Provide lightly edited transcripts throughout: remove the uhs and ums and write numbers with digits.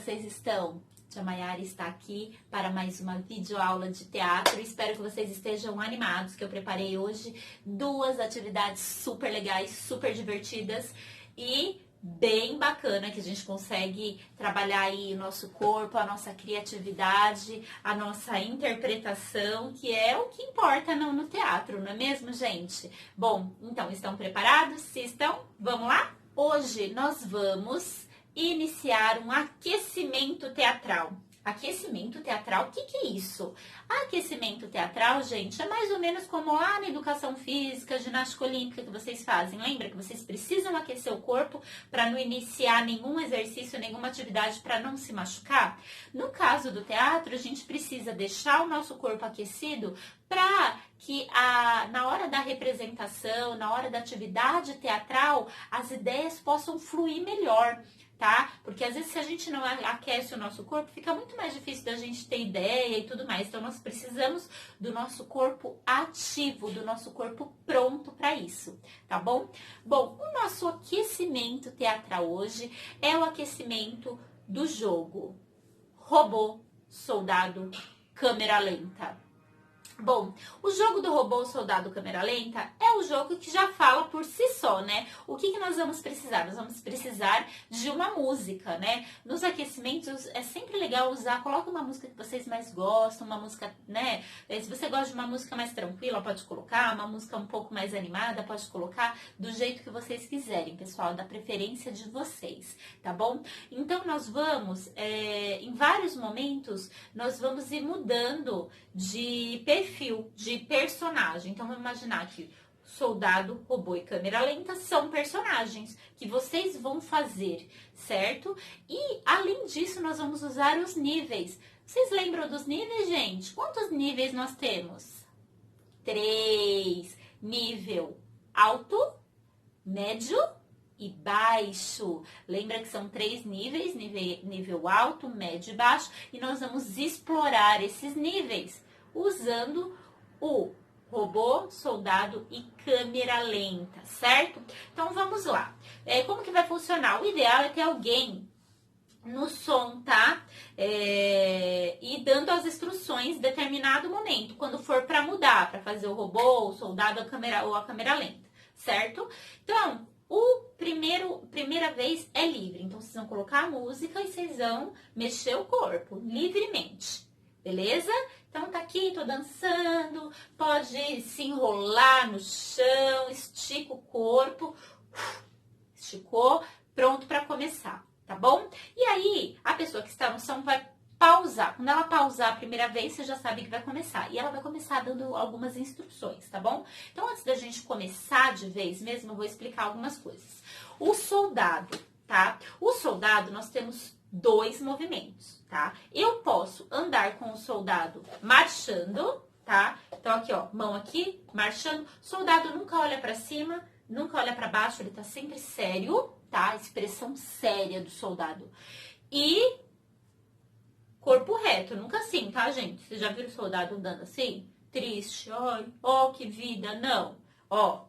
vocês estão? Tia Maiara está aqui para mais uma videoaula de teatro. Espero que vocês estejam animados, que eu preparei hoje 2 atividades super legais, super divertidas e bem bacana, que a gente consegue trabalhar aí o nosso corpo, a nossa criatividade, a nossa interpretação, que é o que importa no teatro, não é mesmo, gente? Bom, então, estão preparados? Se estão, vamos lá? Hoje nós vamos iniciar um aquecimento teatral. Aquecimento teatral, o que é isso? Aquecimento teatral, gente, é mais ou menos como lá na educação física, ginástica olímpica que vocês fazem. Lembra que vocês precisam aquecer o corpo para não iniciar nenhum exercício, nenhuma atividade para não se machucar? No caso do teatro, a gente precisa deixar o nosso corpo aquecido para que na hora da representação, na hora da atividade teatral, as ideias possam fluir melhor. Tá? Porque às vezes se a gente não aquece o nosso corpo, fica muito mais difícil da gente ter ideia e tudo mais. Então nós precisamos do nosso corpo ativo, do nosso corpo pronto para isso, tá bom? Bom, o nosso aquecimento teatral hoje é o aquecimento do jogo Robô, Soldado, Câmera Lenta. Bom, o jogo do Robô, Soldado, Câmera Lenta é o jogo que já fala por si só, né? O que nós vamos precisar? Nós vamos precisar de uma música, né? Nos aquecimentos é sempre legal usar, coloca uma música que vocês mais gostam, uma música, né? Se você gosta de uma música mais tranquila, pode colocar, uma música um pouco mais animada, pode colocar do jeito que vocês quiserem, pessoal, da preferência de vocês, tá bom? Então, nós vamos, em vários momentos, nós vamos ir mudando de perfil, de personagem. Então, vamos imaginar que Soldado, Robô e Câmera Lenta são personagens que vocês vão fazer, certo? E, além disso, nós vamos usar os níveis. Vocês lembram dos níveis, gente? Quantos níveis nós temos? 3. Nível alto, médio e baixo. Lembra que são 3 níveis, nível alto, médio e baixo. E nós vamos explorar esses níveis usando o Robô, Soldado e Câmera Lenta, certo? Então, vamos lá. Como que vai funcionar? O ideal é ter alguém no som, tá? E dando as instruções em determinado momento, quando for para mudar, para fazer o Robô, o Soldado ou a Câmera Lenta, certo? Então, primeira vez é livre. Então, vocês vão colocar a música e vocês vão mexer o corpo livremente. Beleza? Então, tá aqui, tô dançando, pode se enrolar no chão, estica o corpo, esticou, pronto para começar, tá bom? E aí, a pessoa que está no som vai pausar. Quando ela pausar a primeira vez, você já sabe que vai começar. E ela vai começar dando algumas instruções, tá bom? Então, antes da gente começar de vez mesmo, eu vou explicar algumas coisas. O soldado, tá? O soldado, nós temos 2 movimentos, tá? Eu posso andar com o soldado marchando, tá? Então, aqui, ó, mão aqui, marchando. Soldado nunca olha pra cima, nunca olha pra baixo, ele tá sempre sério, tá? Expressão séria do soldado. E corpo reto, nunca assim, tá, gente? Vocês já viram o soldado andando assim? Triste, ó, que vida, não. Ó,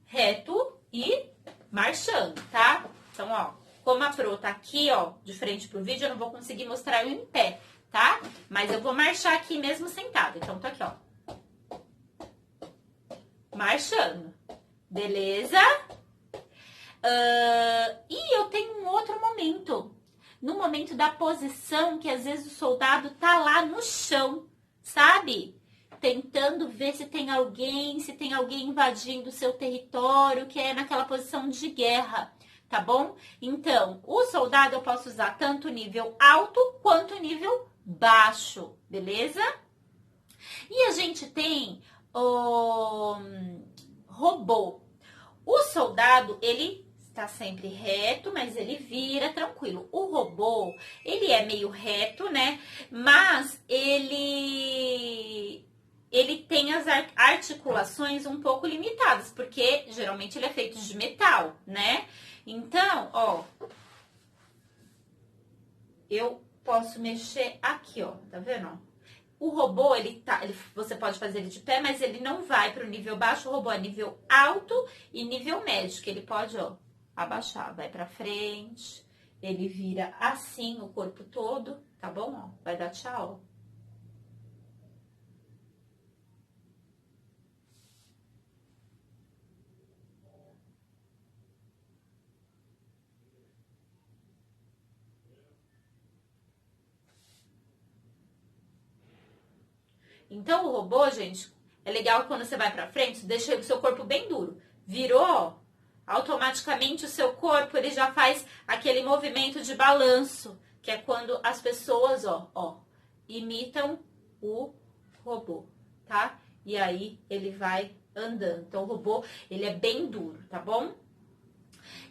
reto e marchando, tá? Então, ó. Como a Pro tá aqui, ó, de frente pro vídeo, eu não vou conseguir mostrar eu em pé, tá? Mas eu vou marchar aqui mesmo sentada. Então, tô aqui, ó. Marchando. Beleza? E eu tenho um outro momento. No momento da posição, que às vezes o soldado tá lá no chão, sabe? Tentando ver se tem alguém invadindo o seu território, que é naquela posição de guerra. Tá bom? Então, o soldado eu posso usar tanto nível alto quanto nível baixo, beleza? E a gente tem o robô. O soldado, ele está sempre reto, mas ele vira tranquilo. O robô, ele é meio reto, né? Mas ele tem as articulações um pouco limitadas, porque geralmente ele é feito de metal, né? Então, ó, eu posso mexer aqui, ó, tá vendo? O robô, você pode fazer ele de pé, mas ele não vai para o nível baixo. O robô é nível alto e nível médio, que ele pode, ó, abaixar. Vai para frente ele vira assim o corpo todo, tá bom? Ó, vai dar tchau. Então, o robô, gente, é legal quando você vai pra frente, deixa o seu corpo bem duro. Virou, automaticamente o seu corpo, ele já faz aquele movimento de balanço, que é quando as pessoas, imitam o robô, tá? E aí, ele vai andando. Então, o robô, ele é bem duro, tá bom?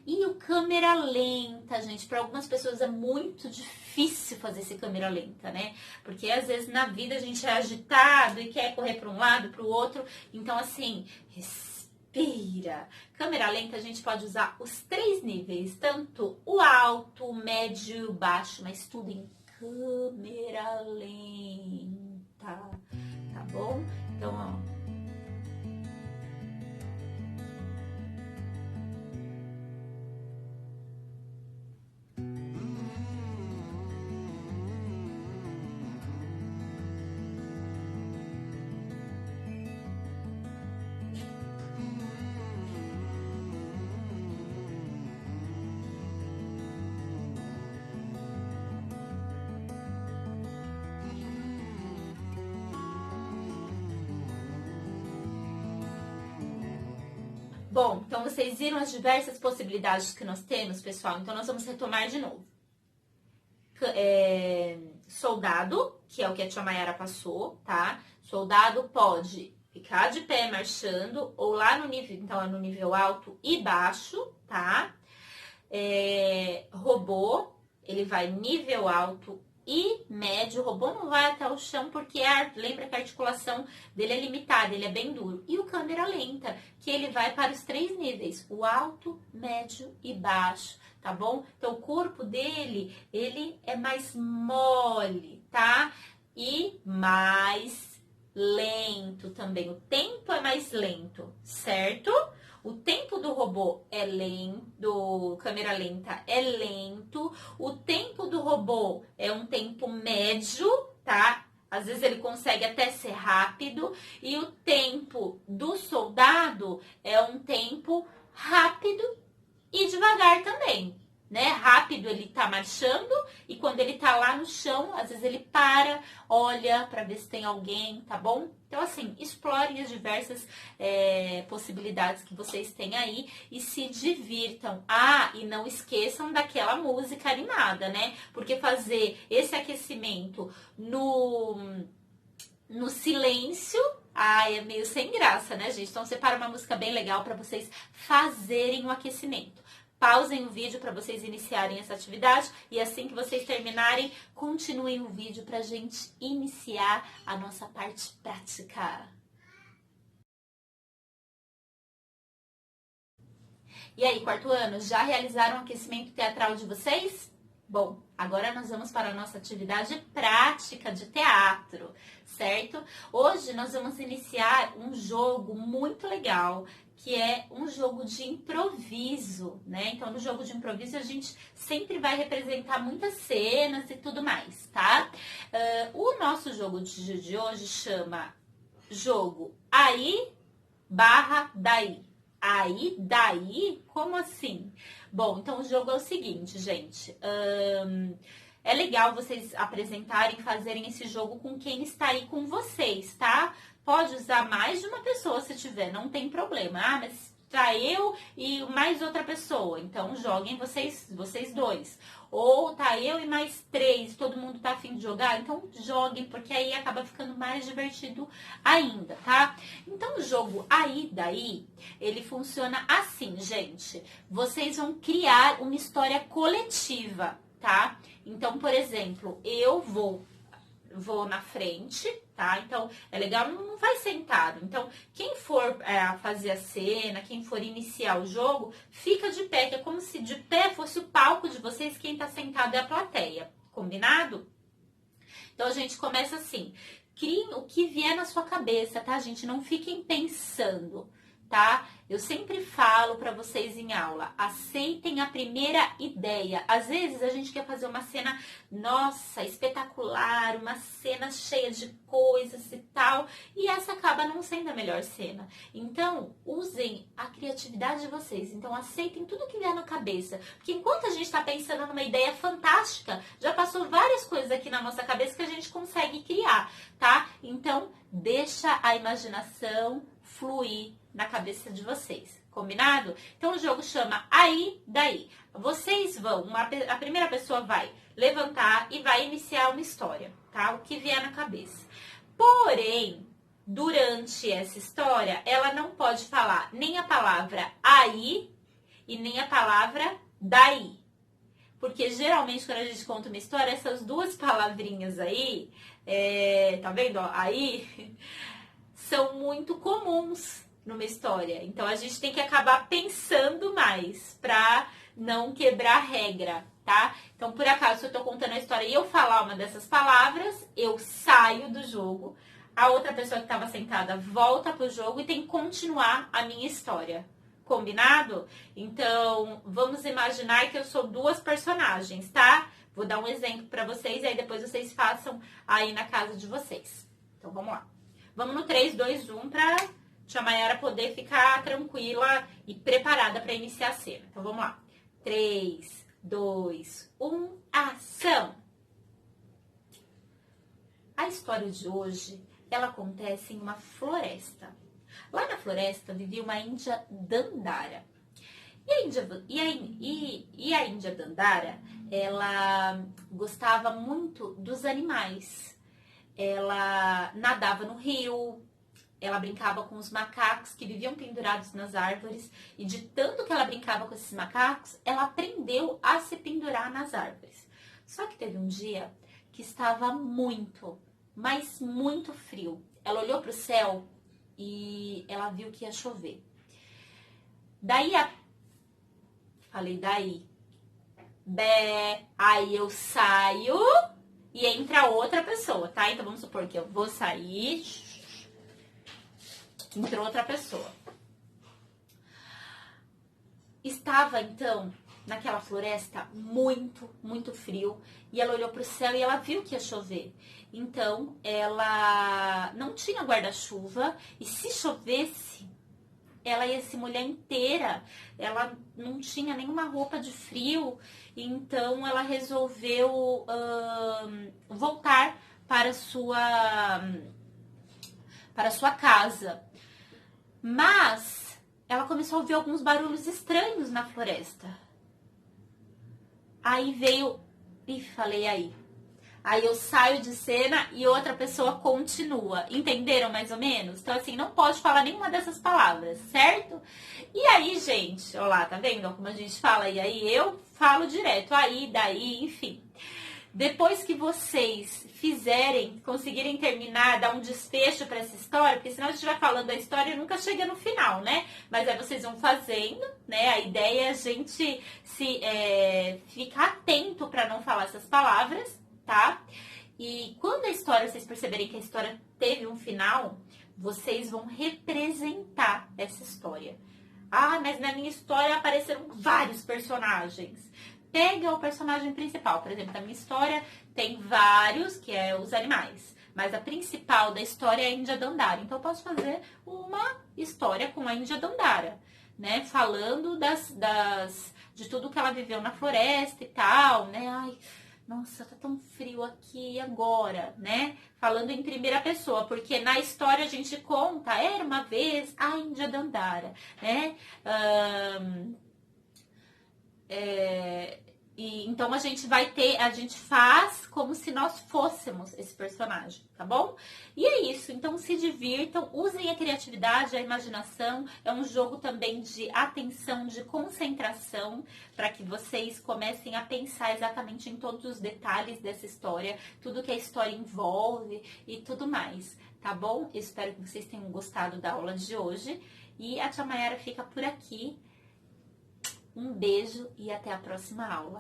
E o câmera lenta, gente, para algumas pessoas é muito difícil fazer esse câmera lenta, né? Porque às vezes na vida a gente é agitado e quer correr para um lado, para o outro. Então, assim, respira. Câmera lenta a gente pode usar os 3 níveis, tanto o alto, o médio e o baixo, mas tudo em câmera lenta, tá bom? Então, ó. Bom, então vocês viram as diversas possibilidades que nós temos, pessoal? Então nós vamos retomar de novo. Soldado, que é o que a tia Mayara passou, tá? Soldado pode ficar de pé marchando ou lá no nível, então é no nível alto e baixo, tá? Robô, ele vai nível alto e médio. O robô não vai até o chão porque lembra que a articulação dele é limitada, ele é bem duro. E o câmera lenta, que ele vai para os 3 níveis, o alto, médio e baixo, tá bom? Então, o corpo dele, ele é mais mole, tá? E mais lento também. O tempo é mais lento, certo? O tempo do robô é lento, do câmera lenta é lento. O tempo do robô é um tempo médio, tá? Às vezes ele consegue até ser rápido. E o tempo do soldado é um tempo rápido e devagar também, né? Rápido ele tá marchando e quando ele tá lá no chão, às vezes ele para, olha para ver se tem alguém, tá bom? Então, assim, explorem as diversas possibilidades que vocês têm aí e se divirtam. Ah, e não esqueçam daquela música animada, né? Porque fazer esse aquecimento no silêncio, é meio sem graça, né, gente? Então, separa uma música bem legal para vocês fazerem o aquecimento. Pausem o vídeo para vocês iniciarem essa atividade e assim que vocês terminarem, continuem o vídeo para a gente iniciar a nossa parte prática. E aí, 4º ano, já realizaram o aquecimento teatral de vocês? Bom, agora nós vamos para a nossa atividade prática de teatro, certo? Hoje nós vamos iniciar um jogo muito legal, que é um jogo de improviso, né? Então, no jogo de improviso, a gente sempre vai representar muitas cenas e tudo mais, tá? O nosso jogo de hoje chama Jogo Aí / Daí. Aí, daí? Como assim? Bom, então o jogo é o seguinte, gente. É legal vocês apresentarem, fazerem esse jogo com quem está aí com vocês, tá? Pode usar mais de uma pessoa se tiver, não tem problema. Ah, mas tá eu e mais outra pessoa. Então joguem vocês 2. Ou tá eu e mais 3, todo mundo tá afim de jogar, então joguem, porque aí acaba ficando mais divertido ainda, tá? Então o jogo Aí Daí, ele funciona assim, gente. Vocês vão criar uma história coletiva, tá? Então, por exemplo, eu vou na frente, tá? Então, é legal, não vai sentado. Então, quem for fazer a cena, quem for iniciar o jogo, fica de pé, que é como se de pé fosse o palco de vocês, quem tá sentado é a plateia. Combinado? Então, a gente começa assim. Criem o que vier na sua cabeça, tá, gente? Não fiquem pensando, tá? Eu sempre falo para vocês em aula, aceitem a primeira ideia. Às vezes a gente quer fazer uma cena, nossa, espetacular, uma cena cheia de coisas e tal, e essa acaba não sendo a melhor cena. Então, usem a criatividade de vocês. Então, aceitem tudo que vier na cabeça. Porque enquanto a gente está pensando numa ideia fantástica, já passou várias coisas aqui na nossa cabeça que a gente consegue criar, tá? Então, deixa a imaginação fluir na cabeça de vocês, combinado? Então o jogo chama Aí, Daí. Vocês vão, a primeira pessoa vai levantar e vai iniciar uma história, tá? O que vier na cabeça. Porém, durante essa história, ela não pode falar nem a palavra aí e nem a palavra daí. Porque geralmente quando a gente conta uma história, essas duas palavrinhas aí, tá vendo? Ó, aí, são muito comuns numa história. Então a gente tem que acabar pensando mais pra não quebrar a regra, tá? Então, por acaso, se eu tô contando a história e eu falar uma dessas palavras, eu saio do jogo. A outra pessoa que estava sentada volta pro jogo e tem que continuar a minha história. Combinado? Então, vamos imaginar que eu sou duas personagens, tá? Vou dar um exemplo pra vocês e aí depois vocês façam aí na casa de vocês. Então, vamos lá. Vamos no 3, 2, 1 pra tia Mayara poder ficar tranquila e preparada para iniciar a cena. Então, vamos lá. 3, 2, 1, ação! A história de hoje, ela acontece em uma floresta. Lá na floresta vivia uma índia Dandara. E a índia Dandara, ela gostava muito dos animais. Ela nadava no rio, ela brincava com os macacos que viviam pendurados nas árvores. E de tanto que ela brincava com esses macacos, ela aprendeu a se pendurar nas árvores. Só que teve um dia que estava muito, mas muito frio. Ela olhou para o céu e ela viu que ia chover. Daí, bé, aí eu saio e entra outra pessoa, tá? Então vamos supor que eu vou sair, entrou outra pessoa. Estava então naquela floresta muito, muito frio e ela olhou para o céu e ela viu que ia chover. Então ela não tinha guarda-chuva e se chovesse, ela ia se molhar inteira. Ela não tinha nenhuma roupa de frio, então ela resolveu voltar para sua casa. Mas ela começou a ouvir alguns barulhos estranhos na floresta. Aí veio e falei aí. Aí eu saio de cena e outra pessoa continua. Entenderam mais ou menos? Então, assim, não pode falar nenhuma dessas palavras, certo? E aí, gente, ó lá, tá vendo como a gente fala? E aí eu falo direto, aí, daí, enfim. Depois que vocês conseguirem terminar, dar um desfecho para essa história, porque senão a gente vai falando da história e nunca chega no final, né? Mas aí vocês vão fazendo, né? A ideia é a gente ficar atento para não falar essas palavras, tá? E quando a história, vocês perceberem que a história teve um final, vocês vão representar essa história. Ah, mas na minha história apareceram vários personagens. Pega o personagem principal. Por exemplo, na minha história tem vários, que é os animais. Mas a principal da história é a Índia Dandara. Então, eu posso fazer uma história com a Índia Dandara, né? Falando de tudo que ela viveu na floresta e tal, né? Ai, nossa, tá tão frio aqui, e agora, né? Falando em primeira pessoa, porque na história a gente conta, era uma vez a Índia Dandara, né? Então a gente faz como se nós fôssemos esse personagem, tá bom? E é isso, então se divirtam, usem a criatividade, a imaginação, é um jogo também de atenção, de concentração, para que vocês comecem a pensar exatamente em todos os detalhes dessa história, tudo que a história envolve e tudo mais, tá bom? Eu espero que vocês tenham gostado da aula de hoje e a tia Mayara fica por aqui. Um beijo e até a próxima aula.